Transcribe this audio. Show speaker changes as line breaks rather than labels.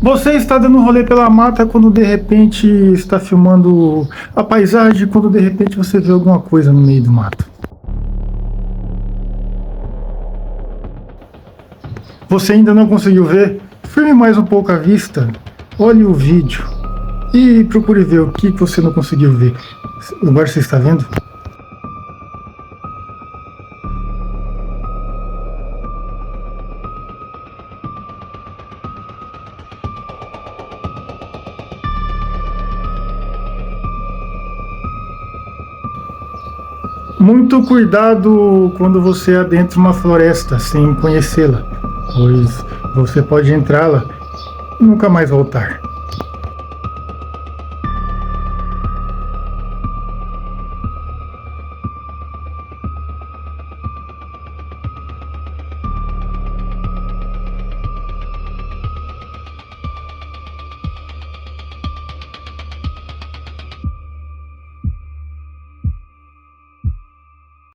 Você está dando um rolê pela mata quando de repente está filmando a paisagem, quando de repente você vê alguma coisa no meio do mato. Você ainda não conseguiu ver? Firme mais um pouco a vista, olhe o vídeo e procure ver o que você não conseguiu ver. Agora você está vendo? Muito cuidado quando você adentra uma floresta sem conhecê-la, pois você pode entrá-la e nunca mais voltar.